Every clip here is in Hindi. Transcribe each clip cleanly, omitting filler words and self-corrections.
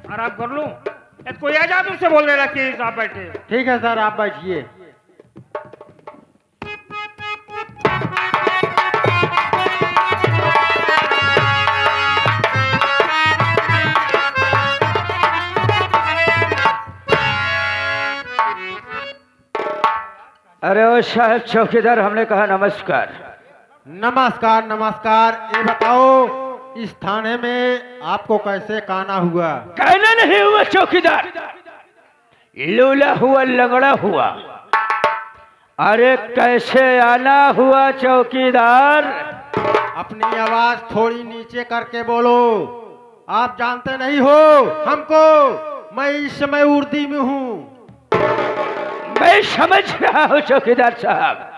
आराम कर लूं? कोई आ जा तुमसे बोल देना कि आप बैठे। ठीक है सर, आप बैठिए। अरे ओ साहब चौकीदार, हमने कहा नमस्कार। नमस्कार नमस्कार। ये बताओ, इस थाने में आपको कैसे काना हुआ? कहना नहीं हुआ चौकीदार, लूला हुआ, लंगड़ा हुआ। अरे कैसे आना हुआ चौकीदार? अपनी आवाज थोड़ी नीचे करके बोलो। आप जानते नहीं हो हमको? मैं इस समय उर्दी में हूँ। मैं समझ रहा हूँ चौकीदार साहब,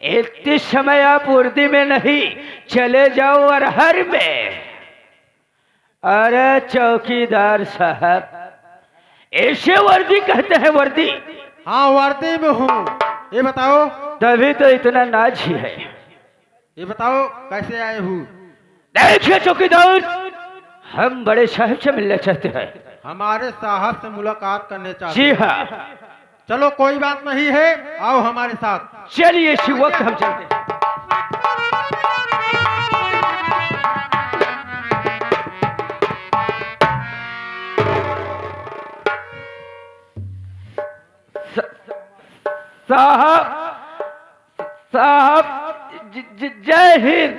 इतने समय आप उर्दी में नहीं, चले जाओ अरहर में। अरे चौकीदार साहब, ऐसे वर्दी कहते हैं? वर्दी? हाँ, वर्दी में हूँ। ये बताओ। तभी तो इतना नाज ही है। ये बताओ कैसे आए हो? देखिए चौकीदार, हम बड़े साहब से मिलना चाहते हैं। हमारे साहब से मुलाकात करने चाहते? जी हाँ। चलो कोई बात नहीं है, आओ हमारे साथ। चलिए इसी वक्त हम चलते हैं। साहब साहब, जय हिंद।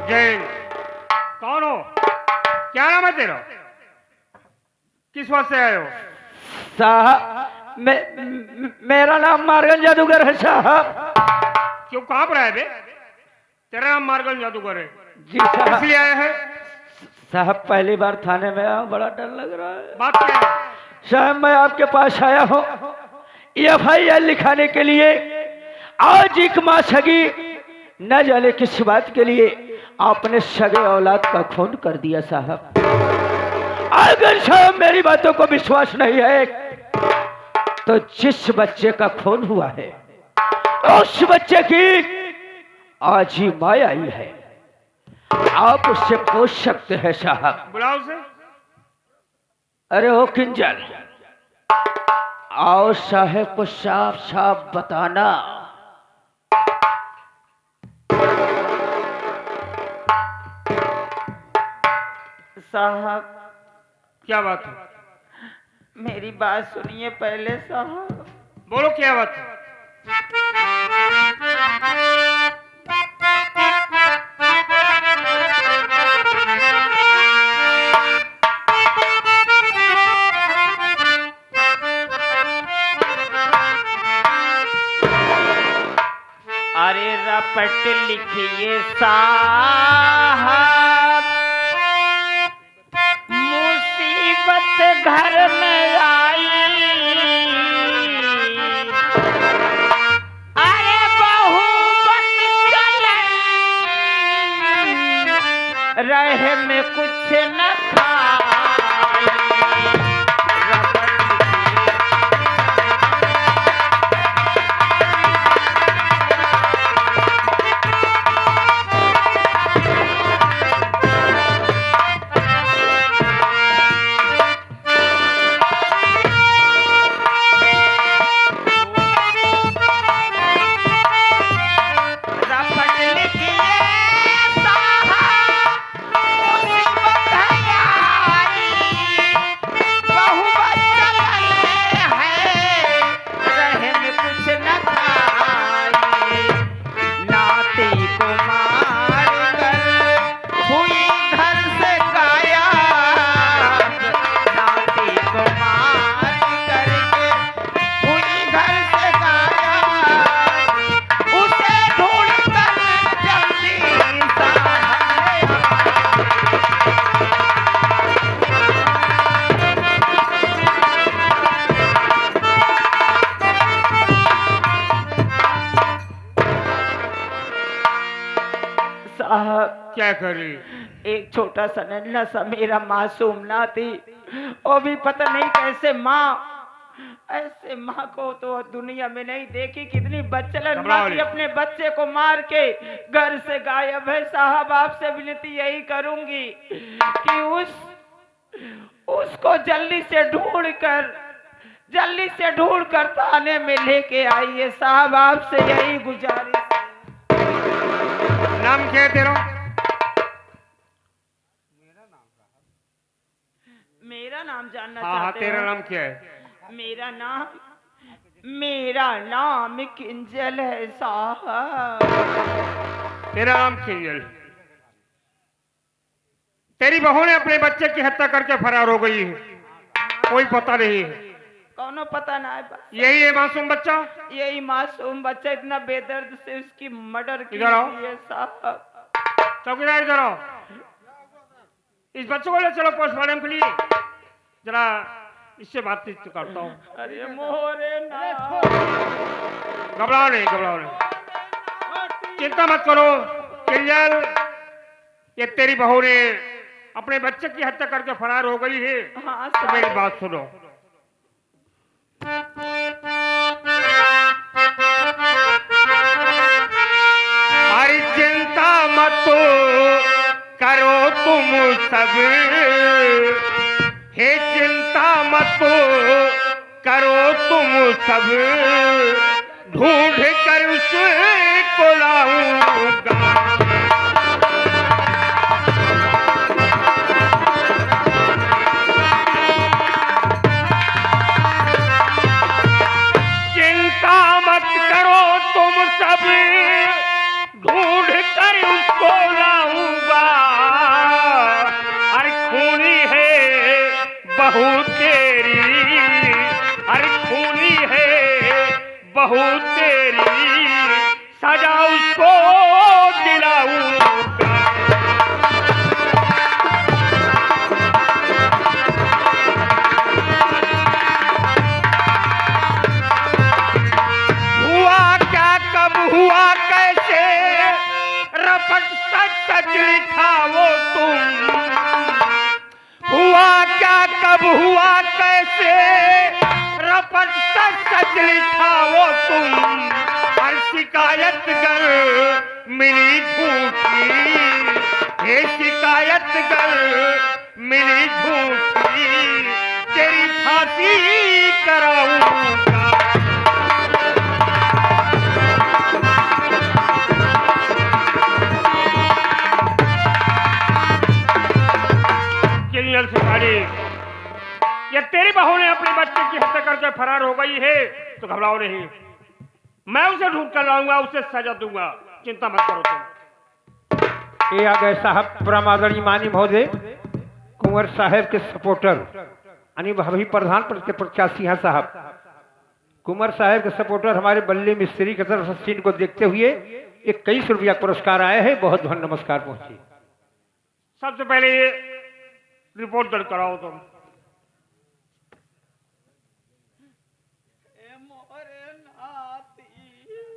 जय हिंद। कौन हो? क्या नाम है तेरा? किस वक्त से आए हो? साहब मेरा नाम मार्गन जादूगर है साहब। क्यों, कहाँ पर आए बे? तेरा नाम मार्गन जादूगर है? जी साहब। इसलिए आया है? साहब पहली बार थाने में आया, बड़ा डर लग रहा है। बात क्या है? साहब मैं आपके पास आया हूँ FIR लिखाने के लिए। आज एक माँ सगी, न जाने किस बात के लिए आपने सगे औलाद का खून कर दिया साहब। अगर साहब मेरी बातों को विश्वास नहीं है तो जिस बच्चे का खून हुआ है उस बच्चे की आज ही माँ आई है, आप उससे पूछ सकते हैं साहब। बुलाओ उसे। अरे ओ किंजल, आओ साहब को साफ साफ बताना। साहब क्या बात है? मेरी बात सुनिए पहले साहब। बोलो क्या बात है? अरे रपट लिखिए साहब, मुसीबत घर में आई। अरे बहू बत चलन, रहे में कुछ न खाई। क्या करी? एक छोटा सा नन्हा सा मेरा मासूम नाती, वो भी पता नहीं कैसे माँ ऐसे माँ को तो दुनिया में नहीं देखी। कितनी बच्चलन घबराओ माँ की नहीं। अपने बच्चे को मार के घर से गायब है। साहब आपसे विनती यही करूंगी कि उसको जल्दी से ढूंढ कर थाने में लेके आइए। साहब आपसे यही गुजारिश है। नाम क्या है तेरा? मेरा नाम जानना हाँ हाँ, चाहते तेरा हो? नाम क्या है? मेरा नाम किंजल है साहब। तेरा नाम किंजल। तेरी बहू ने अपने बच्चे की हत्या करके फरार हो गई है, कोई पता नहीं है। कौनो पता ना है बस। यही है मासूम बच्चा? यही मासूम बच्चा इतना बेदर्द से उसकी मर्डर की इधर आओ। है साहब। चौकीदार इधर आओ। इस बच्चे को ले चलो पोस्टमार्टम के लिए। जरा इससे बातचीत करता हूँ। अरे मोरे ना। घबराओ नहीं, घबराओ नहीं, चिंता मत करो किंजल। ये तेरी बहू ने अपने बच्चे की हत्या करके फरार हो गई है। हाँ तो मेरी साहब। बात सुनो। हरी चिंता मत करो तुम सब, हे चिंता मत करो तुम सब, ढूंढ कर उसको लाऊंगा। चिंता मत करो तुम सब, ढूंढ कर उसको लाऊंगा। अरे खूनी है बहू तेरी, अरे खूनी है बहू तेरी, सजा उसको दिलाऊंगा। हुआ क्या, कब हुआ, कैसे, रपट सच सच लिखा वो तुम। हुआ क्या, कब हुआ, कैसे, रपट सच सच लिखा वो तुम। हर शिकायत कर मिली झूठी, ये शिकायत कर मिली झूठी, तेरी फांसी कराऊंगा। किंजल सिखाड़ी, ये तेरी बहू ने अपने बच्चे की हत्या करके फरार हो गई है तो घबराओ नहीं, मैं उसे ढूंढ कर लाऊंगा, उसे सजा दूंगा। चिंता मत करो तुम। ये आ गए साहब परमादरणीय माननीय महोदय कुंवर साहब के सपोर्टर यानी भाभी प्रधान पद के प्रत्याशी हैं साहब। कुंवर साहब के सपोर्टर हमारे बल्ली मिस्त्री की तरफ से सीन को देखते हुए 21 रुपया पुरस्कार आए हैं। बहुत बहुत नमस्कार पहुंची। सबसे पहले ये रिपोर्ट दर्ज कराओ तुम।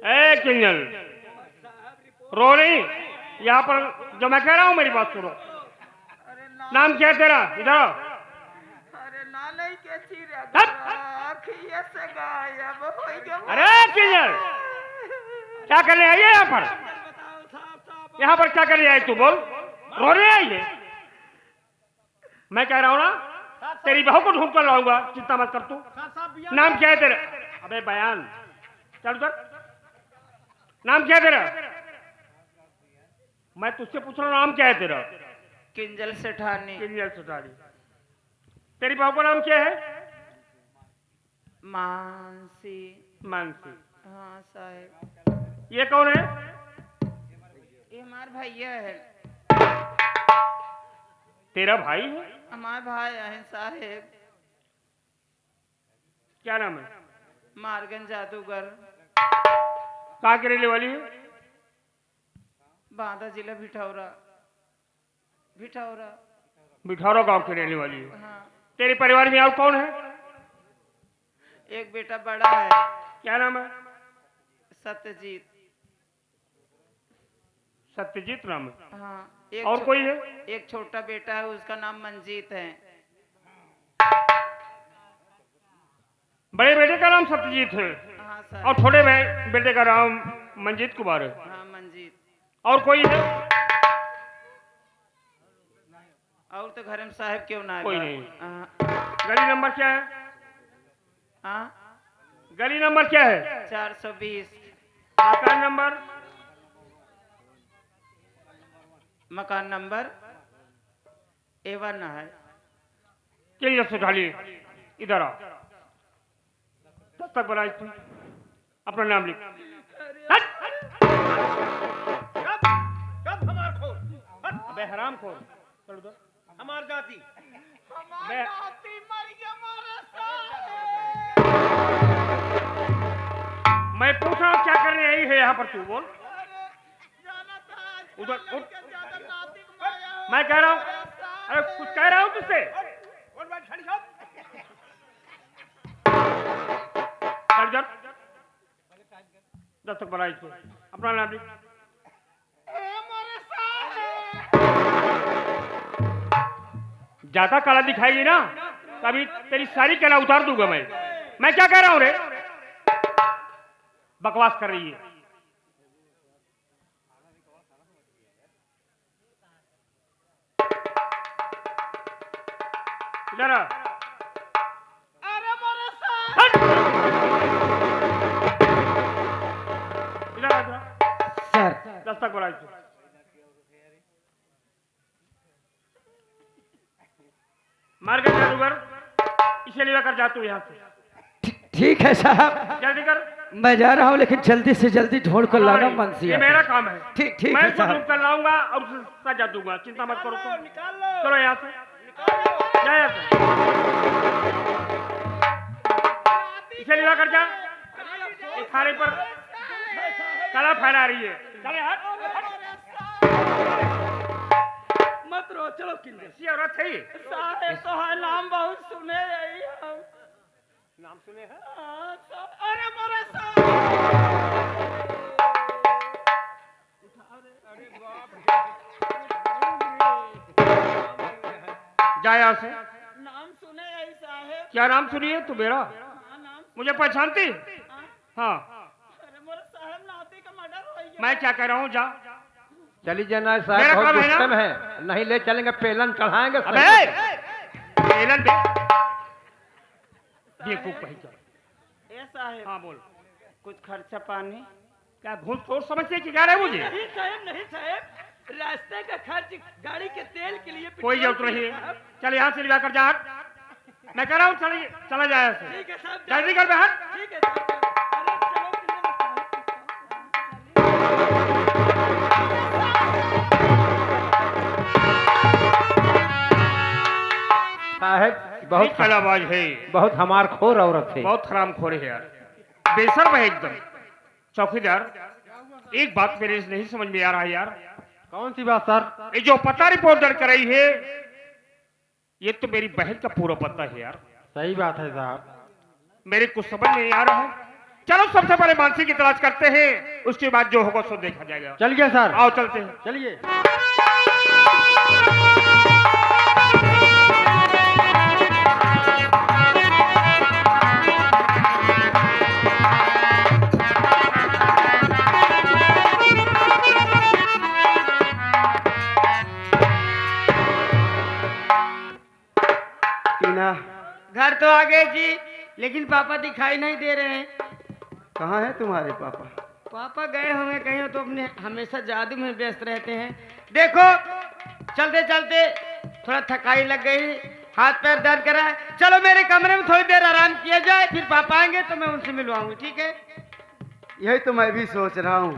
ए किंजल, रो नहीं, यहाँ पर जो मैं कह रहा हूँ मेरी बात सुनो। नाम क्या है तेरा? इधर आओ। अरे नाले के चीरे हट! आँखियों से गायब हो गया। अरे किंजल, क्या करने आई है यहाँ पर? यहाँ पर क्या करने आई तू? बोल, रोने आई है? मैं कह रहा हूँ ना, तेरी बहू को ढूंढ कर लाऊंगा, चिंता मत कर तू। नाम क्या है तेरा? अबे बयान, चल उधर। नाम क्या है तेरा? मैं तुझसे पूछ रहा हूँ, नाम क्या है तेरा? किंजल सेठानी। किंजल सेठानी। तेरी बहू का नाम क्या है? मानसी। मानसी। हाँ साहब। ये कौन है? ये हमारे भैया है। तेरा भाई है? हमारे भाई हैं साहेब। क्या नाम है? मारगन जादूगर। कहाँ की रहने वाली है? बांदा जिला भिठौरा। भिठौरा। बिठौरा गांव की रहने वाली है। हाँ। तेरे परिवार में और कौन है? एक बेटा बड़ा है, क्या नाम है? सत्यजीत। सत्यजीत नाम है। हाँ। और कोई है? एक छोटा बेटा है, उसका नाम मंजीत है। बड़े बेटे का नाम सत्यजीत है हाँ सर। और छोटे बेटे का नाम मंजीत कुमार है। हाँ मंजीत। और कोई है? और तो घर में साहब क्यों ना है? कोई नहीं। हाँ। गली नंबर क्या है? हाँ? गली नंबर क्या है? 420। मकान नंबर? मकान नंबर A1 है। चलिए से उठा लिए, इधर आओ। दस्तक बना इस पे, अपना नाम लिख। हट! कब हमार खोर? अबे हराम खोर, चल उधर। हमार जाति। मैं मैं पूछ रहा हूँ क्या करने आई है यहाँ पर, तू बोल। उधर उठ। मैं कह रहा हूँ, अरे कुछ कह रहा हूँ तुझसे। चल जब दस्तक बना इस पे, अपना नाम लिख। ज्यादा कला दिखाएगी ना तभी तेरी सारी कला उतार दूंगा मैं क्या कह रहा हूं रे? बकवास कर रही है। इधर आ। हट! इधर आ, इधर आ। सर दस्तक बना इस पे। मार के जादूगर, इसे लेकर जा तू यहाँ से। ठीक है साहब, जल्दी कर। मैं जा रहा हूँ लेकिन जल्दी से जल्दी ढूंढ कर लाना ये मनसिया। मेरा काम है। ठीक ठीक मैं है इसको ढूंढ साहब। कर लाऊंगा और उसे सजा दूंगा, चिंता मत करो तुम। चलो यहाँ से, जा यहाँ से। इसे लिया कर जा, इस थाने पर कला फैला रही है। चले हट। मत रो, चलो किंजल। ऐसी औरत है ये। साहब तो है, नाम बहुत सुने रही हम। नाम सुने हैं? हाँ, अरे मोरे साहब। जा यहाँ से। नाम सुने यही साहब। क्या नाम सुनिए तू मेरा? हाँ, नाम। मुझे पहचानती? हाँ। अरे मोरे साहब, नाती का मर्डर हो गया। मैं क्या कह रहा हूँ, जा। चली जाना मेरा साहब, बहुत काम है ना? दुष्कर्म है। नहीं ले चलेंगे, पेलन चढ़ाएंगे। अबे पेलन दे। देखो पहचान। ए साहब, हाँ बोल। कुछ खर्चा पानी? क्या घूस खोर समझते कि क्या रहे मुझे? नहीं साहब, नहीं साहब, रास्ते का खर्च, गाड़ी के तेल के लिए। कोई जरूरत नहीं है। चल यहाँ से लिया कर जा, हट। मैं कह रहा हूँ चला जाए यहाँ से। ठीक है साहब, जल्दी कर बे, हट। ठीक है साहब। अरे चलो साहब बहुत कलाबाज है, बहुत हमार खोर औरत है। बहुत हराम खोर है यार, बेशर्म है एकदम। चौकीदार, एक बात मेरे नहीं समझ में आ रहा है यार। कौन सी बात सर? ये जो पता रिपोर्ट दर्ज कराई है, ये तो मेरी बहन का पूरा पता है यार। सही बात है साहब। मेरे कुछ समझ नहीं आ रहा है। चलो सबसे पहले मानसी की तलाश करते हैं, उसके बाद जो होगा सो देखा जाएगा। चलिए सर, आओ चलते हैं। चलिए। घर तो आ गए जी, लेकिन पापा दिखाई नहीं दे रहे हैं। कहाँ है तुम्हारे पापा? पापा गए होंगे कहीं, तो अपने हमेशा जादू में व्यस्त रहते हैं। देखो चलते चलते थोड़ा थकाई लग गई, हाथ पैर दर्द करा है। चलो मेरे कमरे में थोड़ी देर आराम किया जाए, फिर पापा आएंगे तो मैं उनसे मिलवाऊंगी, ठीक है? यही तो मैं भी सोच रहा हूँ।